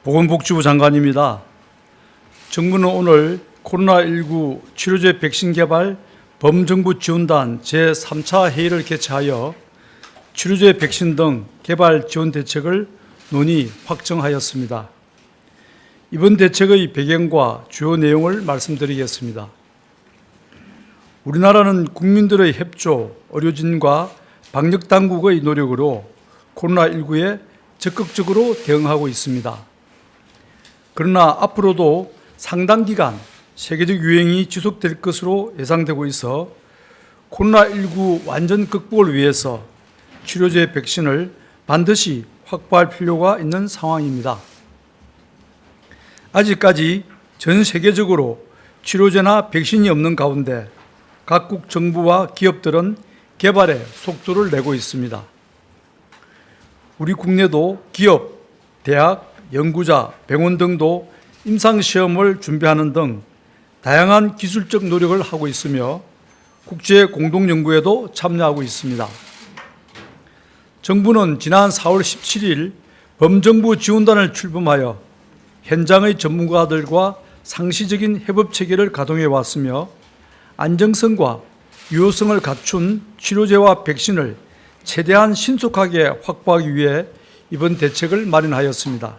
보건복지부 장관입니다. 정부는 오늘 코로나19 치료제 백신 개발 범정부 지원단 제3차 회의를 개최하여 치료제 백신 등 개발 지원 대책을 논의 확정하였습니다. 이번 대책의 배경과 주요 내용을 말씀드리겠습니다. 우리나라는 국민들의 협조, 의료진과 방역당국의 노력으로 코로나19에 적극적으로 대응하고 있습니다. 그러나 앞으로도 상당 기간 세계적 유행이 지속될 것으로 예상되고 있어 코로나19 완전 극복을 위해서 치료제 백신을 반드시 확보할 필요가 있는 상황입니다. 아직까지 전 세계적으로 치료제나 백신이 없는 가운데 각국 정부와 기업들은 개발에 속도를 내고 있습니다. 우리 국내도 기업, 대학, 연구자, 병원 등도 임상시험을 준비하는 등 다양한 기술적 노력을 하고 있으며 국제 공동연구에도 참여하고 있습니다. 정부는 지난 4월 17일 범정부 지원단을 출범하여 현장의 전문가들과 상시적인 협업체계를 가동해 왔으며 안정성과 유효성을 갖춘 치료제와 백신을 최대한 신속하게 확보하기 위해 이번 대책을 마련하였습니다.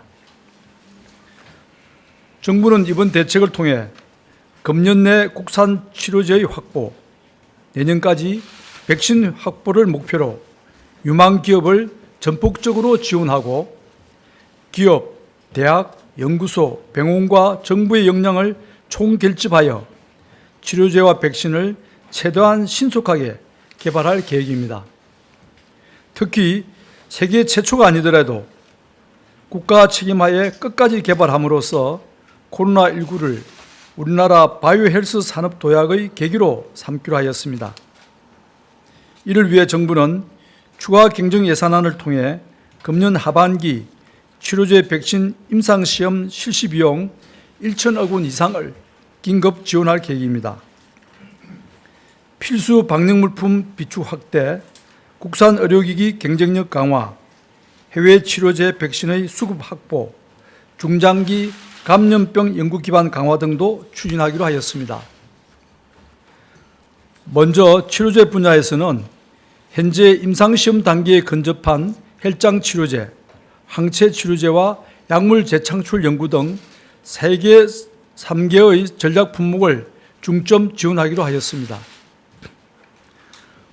정부는 이번 대책을 통해 금년 내 국산 치료제의 확보, 내년까지 백신 확보를 목표로 유망 기업을 전폭적으로 지원하고 기업, 대학, 연구소, 병원과 정부의 역량을 총결집하여 치료제와 백신을 최대한 신속하게 개발할 계획입니다. 특히 세계 최초가 아니더라도 국가 책임하에 끝까지 개발함으로써 코로나19를 우리나라 바이오헬스 산업 도약의 계기로 삼기로 하였습니다. 이를 위해 정부는 추가 경정 예산안을 통해 금년 하반기 치료제 백신 임상시험 실시 비용 1천억 원 이상을 긴급 지원할 계획입니다. 필수 방역물품 비축 확대, 국산 의료기기 경쟁력 강화, 해외 치료제 백신의 수급 확보, 중장기 감염병 연구 기반 강화 등도 추진하기로 하였습니다. 먼저 치료제 분야에서는 현재 임상시험 단계에 근접한 혈장 치료제, 항체 치료제와 약물 재창출 연구 등 세계 3개의 전략 품목을 중점 지원하기로 하였습니다.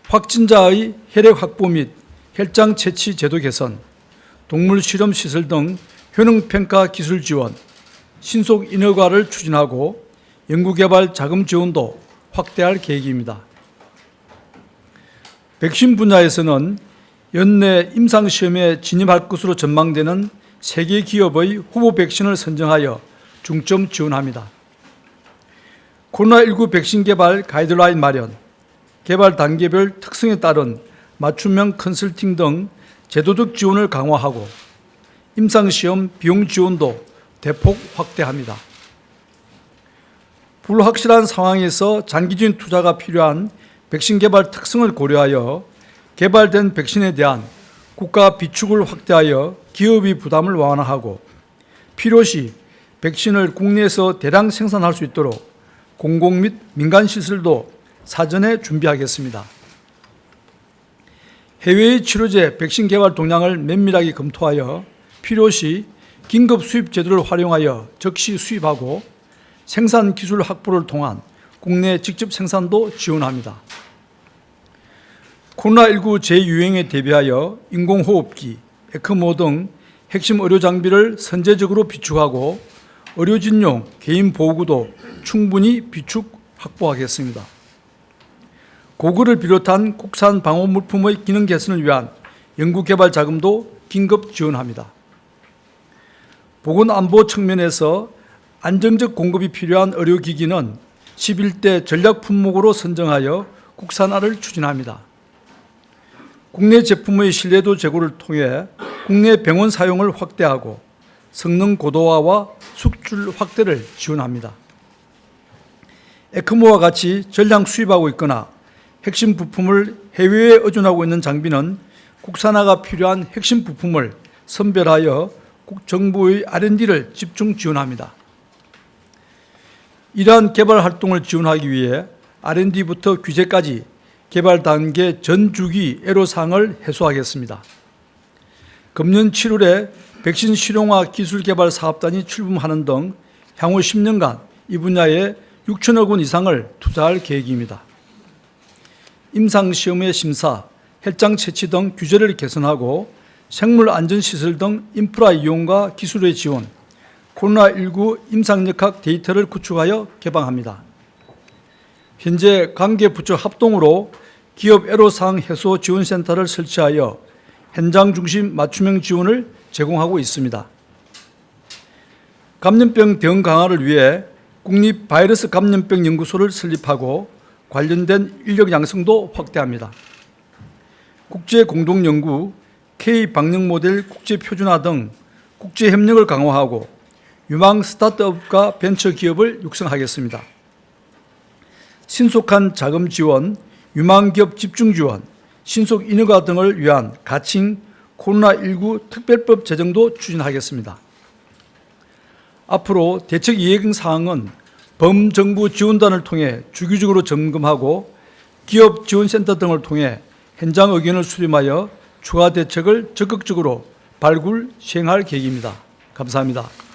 확진자의 혈액 확보 및 혈장 채취 제도 개선, 동물 실험 시설 등 효능 평가 기술 지원, 신속 인허가를 추진하고 연구개발 자금 지원도 확대할 계획입니다. 백신 분야에서는 연내 임상시험에 진입할 것으로 전망되는 세계 기업의 후보 백신을 선정하여 중점 지원합니다. 코로나19 백신 개발 가이드라인 마련, 개발 단계별 특성에 따른 맞춤형 컨설팅 등 제도적 지원을 강화하고 임상시험 비용 지원도 대폭 확대합니다. 불확실한 상황에서 장기적인 투자가 필요한 백신 개발 특성을 고려하여 개발된 백신에 대한 국가 비축을 확대하여 기업의 부담을 완화하고 필요시 백신을 국내에서 대량 생산할 수 있도록 공공 및 민간 시설도 사전에 준비하겠습니다. 해외의 치료제 백신 개발 동향을 면밀하게 검토하여 필요시 긴급 수입 제도를 활용하여 즉시 수입하고 생산 기술 확보를 통한 국내 직접 생산도 지원합니다. 코로나19 재유행에 대비하여 인공호흡기, 에크모 등 핵심 의료 장비를 선제적으로 비축하고 의료진용 개인 보호구도 충분히 비축 확보하겠습니다. 고글을 비롯한 국산 방호물품의 기능 개선을 위한 연구개발 자금도 긴급 지원합니다. 보건안보 측면에서 안정적 공급이 필요한 의료기기는 11대 전략 품목으로 선정하여 국산화를 추진합니다. 국내 제품의 신뢰도 제고를 통해 국내 병원 사용을 확대하고 성능 고도화와 수출 확대를 지원합니다. 에크모와 같이 전량 수입하고 있거나 핵심 부품을 해외에 의존하고 있는 장비는 국산화가 필요한 핵심 부품을 선별하여 정부의 R&D를 집중 지원합니다. 이러한 개발 활동을 지원하기 위해 R&D부터 규제까지 개발 단계 전 주기 애로사항을 해소하겠습니다. 금년 7월에 백신 실용화 기술 개발 사업단이 출범하는 등 향후 10년간 이 분야에 6천억 원 이상을 투자할 계획입니다. 임상시험의 심사, 혈장 채취 등 규제를 개선하고 생물 안전시설 등 인프라 이용과 기술의 지원, 코로나19 임상역학 데이터를 구축하여 개방합니다. 현재 관계 부처 합동으로 기업 애로사항 해소 지원센터를 설치하여 현장 중심 맞춤형 지원을 제공하고 있습니다. 감염병 대응 강화를 위해 국립바이러스감염병연구소를 설립하고 관련된 인력 양성도 확대합니다. 국제공동연구, K방역모델 국제표준화 등 국제협력을 강화하고 유망 스타트업과 벤처기업을 육성하겠습니다. 신속한 자금 지원, 유망기업 집중 지원, 신속 인허가 등을 위한 가칭 코로나19 특별법 제정도 추진하겠습니다. 앞으로 대책 이행 사항은 범정부 지원단을 통해 주기적으로 점검하고 기업 지원센터 등을 통해 현장 의견을 수렴하여 추가 대책을 적극적으로 발굴, 시행할 계획입니다. 감사합니다.